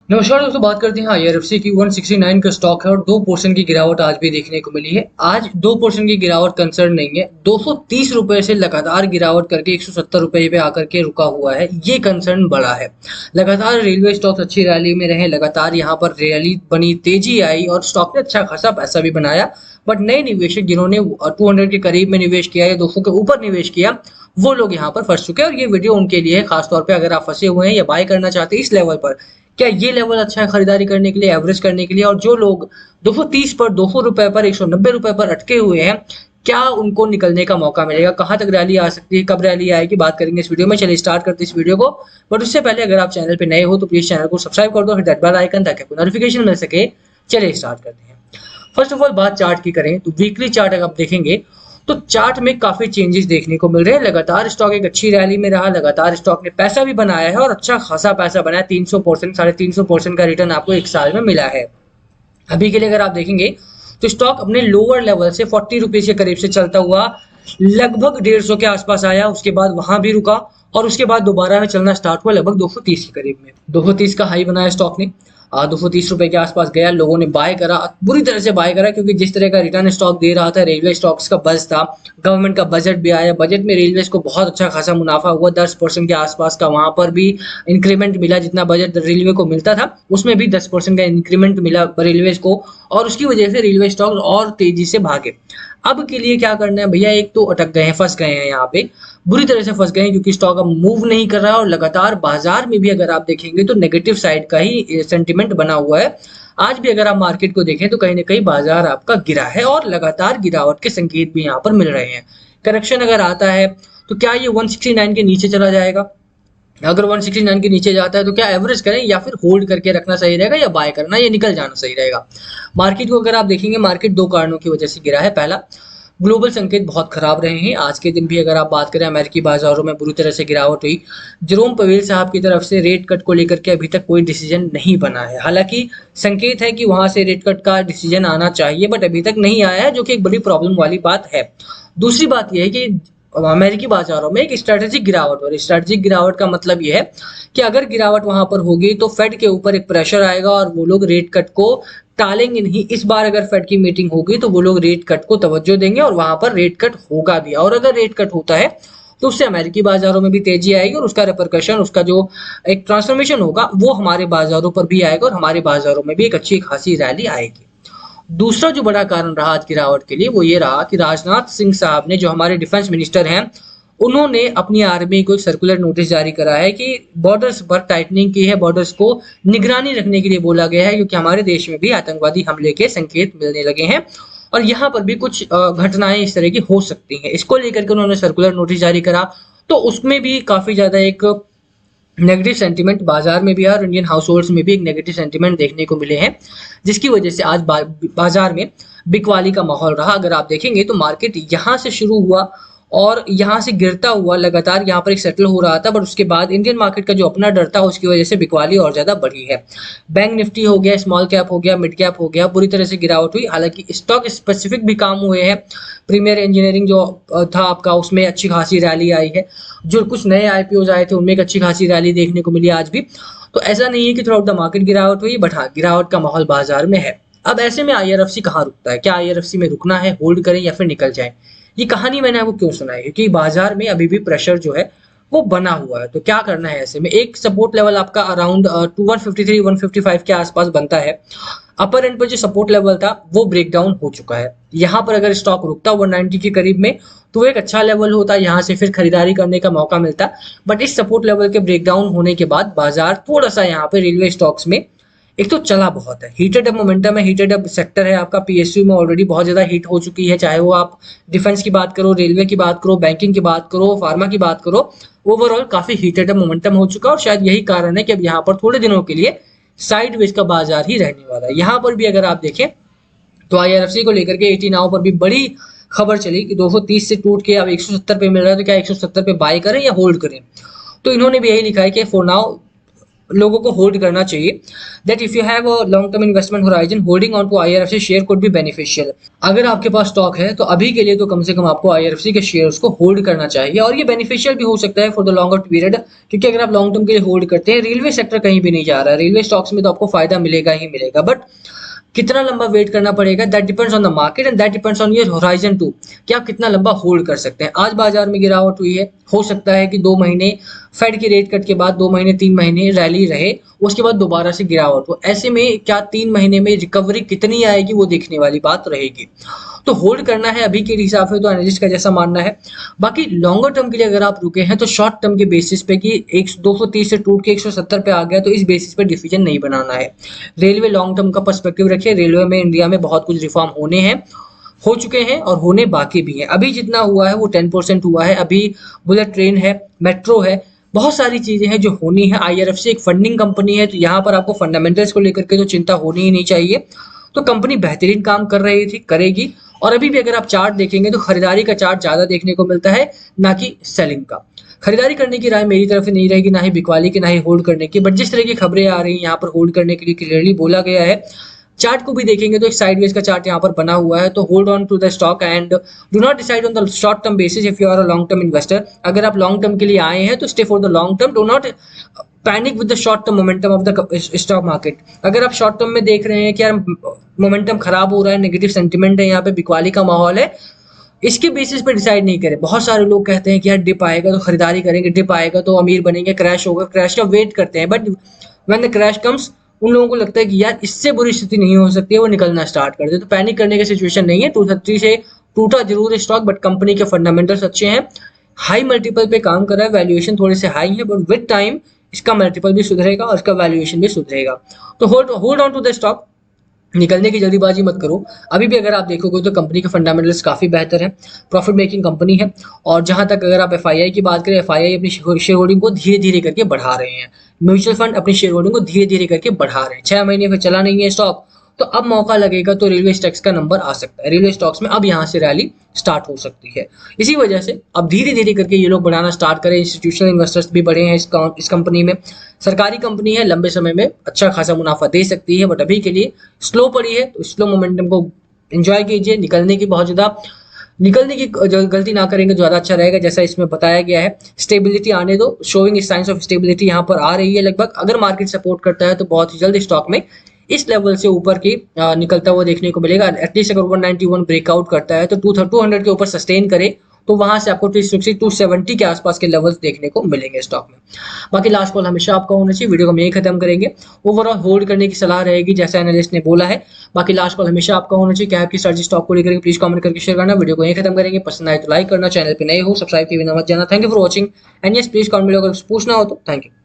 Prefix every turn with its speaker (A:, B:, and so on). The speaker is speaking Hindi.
A: नमस्कार दोस्तों, बात करते हैं आईआरएफसी की। 169 का स्टॉक है और 2% की गिरावट आज भी देखने को मिली है। आज 2% की गिरावट कंसर्न नहीं है, 230 रुपए से लगातार गिरावट करके 170 रुपए पे आकर के रुका हुआ है, ये कंसर्न बड़ा है। लगातार रेलवे स्टॉक्स अच्छी रैली में रहे, लगातार यहाँ पर रैली बनी, तेजी आई और स्टॉक ने अच्छा खासा पैसा भी बनाया। बट नए निवेशक जिन्होंने 200 के करीब में निवेश किया या 200 के ऊपर निवेश किया, वो लोग यहाँ पर फंस चुके हैं। और ये वीडियो उनके लिए है, खासतौर पे अगर आप फंसे हुए हैं या बाय करना चाहते हैं इस लेवल पर। क्या ये लेवल अच्छा है खरीदारी करने के लिए, एवरेज करने के लिए? और जो लोग 230 पर, 200 रुपए पर, 190 रुपए पर अटके हुए हैं, क्या उनको निकलने का मौका मिलेगा? कहाँ तक रैली आ सकती है, कब रैली आएगी, बात करेंगे इस वीडियो में। चलिए स्टार्ट करते हैं इस वीडियो को। बट उससे पहले अगर आप चैनल पे नए हो तो प्लीज चैनल को सब्सक्राइब कर दो, फिर दैट बेल आइकन, ताकि आपको नोटिफिकेशन मिल सके। चलिए स्टार्ट करते हैं। फर्स्ट ऑफ ऑल बात चार्ट की करें तो वीकली चार्ट अगर आप देखेंगे तो चार्ट में काफी चेंजेस देखने को मिल रहे हैं। लगातार स्टॉक एक अच्छी रैली में रहा, लगातार स्टॉक ने पैसा भी बनाया है और अच्छा खासा पैसा बनाया। 300%, 350% का रिटर्न आपको एक साल में मिला है। अभी के लिए अगर आप देखेंगे तो स्टॉक अपने लोअर लेवल से 40 रुपीज के करीब से चलता हुआ लगभग 150 के आसपास आया, उसके बाद वहां भी रुका और उसके बाद दोबारा में चलना स्टार्ट हुआ लगभग 230 के करीब में। 230 का हाई बनाया स्टॉक ने, 230 रुपए के आसपास गया, लोगों ने बाय करा, बुरी तरह से बाय करा, क्योंकि जिस तरह का रिटर्न स्टॉक दे रहा था, रेलवे स्टॉक्स का बज था, गवर्नमेंट का बजट भी आया, बजट में रेलवे को बहुत अच्छा खासा मुनाफा हुआ, 10% के आसपास का वहां पर भी इंक्रीमेंट मिला। जितना बजट रेलवे को मिलता था उसमें भी 10% का इंक्रीमेंट मिला रेलवे को, और उसकी वजह से रेलवे स्टॉक और तेजी से भागे। अब के लिए क्या करना है भैया, एक तो अटक गए हैं, फंस गए हैं, यहाँ पे बुरी तरह से फंस गए हैं, क्योंकि स्टॉक अब मूव नहीं कर रहा है और लगातार बाजार में भी अगर आप देखेंगे तो नेगेटिव साइड का ही सेंटिमेंट बना हुआ है। आज भी अगर आप मार्केट को देखें तो कहीं ना कहीं बाजार आपका गिरा है और लगातार गिरावट के संकेत भी यहाँ पर मिल रहे हैं। करेक्शन अगर आता है तो क्या ये 169 के नीचे चला जाएगा? अगर 169 के नीचे जाता है तो क्या एवरेज करें या फिर होल्ड करके रखना सही रहेगा, या बाय करना, या निकल जाना सही रहेगा? मार्केट को अगर आप देखेंगे, मार्केट दो कारणों की वजह से गिरा है। पहला, ग्लोबल संकेत बहुत खराब रहे हैं। आज के दिन भी अगर आप बात करें, अमेरिकी बाजारों में बुरी तरह से गिरावट हुई। जेरोम पवेल साहब की तरफ से रेट कट को लेकर के अभी तक कोई डिसीजन नहीं बना है। हालांकि संकेत है कि वहां से रेट कट का डिसीजन आना चाहिए, बट अभी तक नहीं आया है, जो कि एक बड़ी प्रॉब्लम वाली बात है। दूसरी बात यह है कि अमेरिकी बाजारों में एक स्ट्रेटेजिक गिरावट, और स्ट्रेटेजिक गिरावट का मतलब यह है कि अगर गिरावट वहां पर होगी तो फेड के ऊपर एक प्रेशर आएगा और वो लोग रेट कट को टालेंगे नहीं। इस बार अगर फेड की मीटिंग होगी तो वो लोग रेट कट को तवज्जो देंगे और वहां पर रेट कट होगा भी। और अगर रेट कट होता है तो उससे अमेरिकी बाजारों में भी तेजी आएगी और उसका रिपरकशन, उसका जो एक ट्रांसफॉर्मेशन होगा वो हमारे बाजारों पर भी आएगा और हमारे बाजारों में भी एक अच्छी खासी रैली आएगी। दूसरा जो बड़ा कारण रहा आज गिरावट के लिए वो ये रहा कि राजनाथ सिंह साहब ने, जो हमारे डिफेंस मिनिस्टर हैं, उन्होंने अपनी आर्मी को एक सर्कुलर नोटिस जारी करा है कि बॉर्डर्स पर टाइटनिंग की है, बॉर्डर्स को निगरानी रखने के लिए बोला गया है, क्योंकि हमारे देश में भी आतंकवादी हमले के संकेत मिलने लगे हैं और यहाँ पर भी कुछ घटनाएं इस तरह की हो सकती हैं। इसको लेकर के उन्होंने सर्कुलर नोटिस जारी करा, तो उसमें भी काफी ज्यादा एक नेगेटिव सेंटीमेंट बाजार में भी है और इंडियन हाउस होल्ड्स में भी एक नेगेटिव सेंटीमेंट देखने को मिले हैं, जिसकी वजह से आज बाजार में बिकवाली का माहौल रहा। अगर आप देखेंगे तो मार्केट यहाँ से शुरू हुआ और यहाँ से गिरता हुआ लगातार यहाँ पर एक सेटल हो रहा था, बट उसके बाद इंडियन मार्केट का जो अपना डर था उसकी वजह से बिकवाली और ज्यादा बढ़ी है। बैंक निफ्टी हो गया, स्मॉल कैप हो गया, मिड कैप हो गया, पूरी तरह से गिरावट हुई। हालांकि स्टॉक स्पेसिफिक भी काम हुए हैं। प्रीमियर इंजीनियरिंग जो था आपका, उसमें अच्छी खासी रैली आई है। जो कुछ नए आईपीओ आए थे उनमें एक अच्छी खासी रैली देखने को मिली आज भी। तो ऐसा नहीं है कि थ्रू आउट द मार्केट गिरावट हुई, बट हाँ, गिरावट का माहौल बाजार में है। अब ऐसे में आईआरएफसी कहाँ रुकता है? क्या आईआरएफसी में रुकना है, होल्ड करें या फिर निकल जाए? ये कहानी मैंने आपको क्यों सुनाई, क्योंकि बाजार में अभी भी प्रेशर जो है वो बना हुआ है। तो क्या करना है ऐसे में? एक सपोर्ट लेवल आपका अराउंड 153 155 के आसपास बनता है। अपर एंड पर जो सपोर्ट लेवल था वो ब्रेक डाउन हो चुका है। यहाँ पर अगर स्टॉक रुकता 190 के करीब में तो वो एक अच्छा लेवल होता, यहाँ से फिर खरीदारी करने का मौका मिलता। बट इस सपोर्ट लेवल के ब्रेक डाउन होने के बाद बाजार थोड़ा सा यहाँ पे रेलवे स्टॉक्स में एक तो चला बहुत है, हीटेड अप मोमेंटम है, हीटेड अप सेक्टर है आपका। पीएसयू में ऑलरेडी बहुत ज्यादा हीट हो चुकी है, चाहे वो आप डिफेंस की बात करो, रेलवे की बात करो, बैंकिंग की बात करो, फार्मा की बात करो, ओवरऑल काफी हीटेड अप मोमेंटम हो चुका है। और शायद यही कारण है कि अब यहाँ पर थोड़े दिनों के लिए साइडवेज का बाजार ही रहने वाला है। यहाँ पर भी अगर आप देखें तो आईआरएफसी को लेकर के 80 नाउ पर भी बड़ी खबर चली कि 230 से टूट के अब 170 पे मिल रहा है, तो क्या 170 पे बाय करें या होल्ड करें? तो इन्होंने भी यही लिखा है कि फॉर नाउ लोगों को होल्ड करना चाहिए। That if you have a long term investment horizon, holding on to IRFC share could be beneficial. अगर आपके पास स्टॉक है तो अभी के लिए तो कम से कम आपको आईआरएफसी के शेयर्स को होल्ड करना चाहिए, और ये बेनिफिशियल भी हो सकता है फॉर द लॉन्गर पीरियड, क्योंकि अगर आप लॉन्ग टर्म के लिए होल्ड करते हैं, रेलवे सेक्टर कहीं भी नहीं जा रहा है, रेलवे स्टॉक्स में तो आपको फायदा मिलेगा ही मिलेगा, बट कितना लंबा वेट करना पड़ेगा, that depends on the market and that depends on your horizon too, कि आप कितना लंबा होल्ड कर सकते हैं। आज बाजार में गिरावट हुई है, हो सकता है कि 2 महीने फेड की रेट कट के बाद 2 महीने 3 महीने रैली रहे, उसके बाद दोबारा से गिरावट हो। ऐसे में क्या 3 महीने में रिकवरी कितनी आएगी वो देखने वाली बात रहेगी। तो होल्ड करना है अभी के हिसाब से तो एनालिस्ट का जैसा मानना है। बाकी लॉन्गर टर्म के लिए अगर आप रुके हैं तो शॉर्ट टर्म के बेसिस पे कि 230 से टूट के 170 पे आ गया तो इस बेसिस पे डिसीजन नहीं बनाना है। रेलवे लॉन्ग टर्म का पर्सपेक्टिव रखिए। रेलवे में इंडिया में बहुत कुछ रिफॉर्म होने हैं, हो चुके हैं और होने बाकी भी हैं। अभी जितना हुआ है वो 10% हुआ है। अभी बुलेट ट्रेन है, मेट्रो है, बहुत सारी चीजें हैं जो होनी है। आईआरएफसी एक फंडिंग कंपनी है, तो यहाँ पर आपको फंडामेंटल्स को लेकर के तो चिंता होनी ही नहीं चाहिए। तो कंपनी बेहतरीन काम कर रही थी, करेगी। और अभी भी अगर आप चार्ट देखेंगे तो खरीदारी का चार्ट ज्यादा देखने को मिलता है, ना कि सेलिंग का। खरीदारी करने की राय मेरी तरफ से नहीं रहेगी, ना ही बिकवाली की, ना ही होल्ड करने की। बट जिस तरह की खबरें आ रही हैं यहाँ पर होल्ड करने के लिए क्लियरली बोला गया है। चार्ट को भी देखेंगे तो एक साइडवेज का चार्ट यहाँ पर बना हुआ है। तो hold on to the stock and do not decide on the short term basis if you are a long term investor. अगर आप लॉन्ग टर्म के लिए आए हैं तो stay for the long term, do not panic with the short term momentum of the stock market. अगर आप शॉर्ट टर्म में देख रहे हैं कि यार मोमेंटम खराब हो रहा है, नेगेटिव सेंटिमेंट है, यहाँ पे बिकवाली का माहौल है, इसके बेसिस पे डिसाइड नहीं करें। बहुत सारे लोग कहते हैं कि यार डिप आएगा तो खरीदारी करेंगे, डिप आएगा तो अमीर बनेंगे, क्रैश होगा, क्रैश का वेट करते हैं। But when the crash comes, उन लोगों को लगता है कि यार इससे बुरी स्थिति नहीं हो सकती है, वो निकलना स्टार्ट कर दे। तो पैनिक करने की सिचुएशन नहीं है। 230 से टूटा जरूर है स्टॉक, बट कंपनी के फंडामेंटल्स अच्छे हैं, हाई मल्टीपल पे काम कर रहा है, वैल्यूएशन थोड़े से हाई है, बट विद टाइम इसका मल्टीपल भी सुधरेगा और इसका वैल्यूएशन भी सुधरेगा। तो hold on to the stock, निकलने की जल्दीबाजी मत करो। अभी भी अगर आप देखोगे तो कंपनी के फंडामेंटल्स काफी बेहतर है, प्रॉफिट मेकिंग कंपनी है। और जहां तक अगर आप एफआईआई की बात करें, एफआईआई अपनी शेयर होल्डिंग को धीरे धीरे करके बढ़ा रहे हैं। म्यूचुअल फंड अपनी शेयर होल्डिंग को धीरे धीरे करके बढ़ा रहे हैं। 6 महीने में चला नहीं है स्टॉक, तो अब मौका लगेगा तो रेलवे स्टॉक्स का नंबर आ सकता है। रेलवे स्टॉक्स में अब यहाँ से रैली स्टार्ट हो सकती है। इसी वजह से अब धीरे धीरे करके ये लोग बढ़ाना स्टार्ट करें। इंस्टीट्यूशनल इन्वेस्टर्स भी बढ़े हैं इस कंपनी में। सरकारी कंपनी है, लंबे समय में अच्छा खासा मुनाफा दे सकती है, बट अभी के लिए स्लो पड़ी है, तो स्लो मोमेंटम को एंजॉय कीजिए। निकलने की गलती ना करेंगे तो ज्यादा अच्छा रहेगा। जैसा इसमें बताया गया है, स्टेबिलिटी आने दो, शोइंग साइंस ऑफ स्टेबिलिटी यहाँ पर आ रही है लगभग। अगर मार्केट सपोर्ट करता है तो बहुत ही जल्द स्टॉक में इस लेवल से ऊपर की निकलता हुआ देखने को मिलेगा। एटलीस्ट अगर 191 ब्रेकआउट करता है तो 200 के ऊपर सस्टेन करे तो वहां से आपको 260 270 के आसपास के लेवल्स देखने को मिलेंगे स्टॉक में। बाकी लास्ट कॉल हमेशा आपका होना चाहिए। वीडियो को हम यही खत्म करेंगे। ओवरऑल होल्ड करने की सलाह रहेगी जैसा एनालिस्ट ने बोला है। बाकी लास्ट कॉल हमेशा आपका होना चाहिए। क्या आपकी स्ट्रेटजी स्टॉक को लेकर प्लीज कमेंट करके शेयर करना। वीडियो को यही खत्म करेंगे। पसंद आए तो लाइक करना, चैनल पे नए हो सब्सक्राइब किए बिना मत जाना। Thank you for watching and yes please comment में अगर पूछना हो तो। Thank you.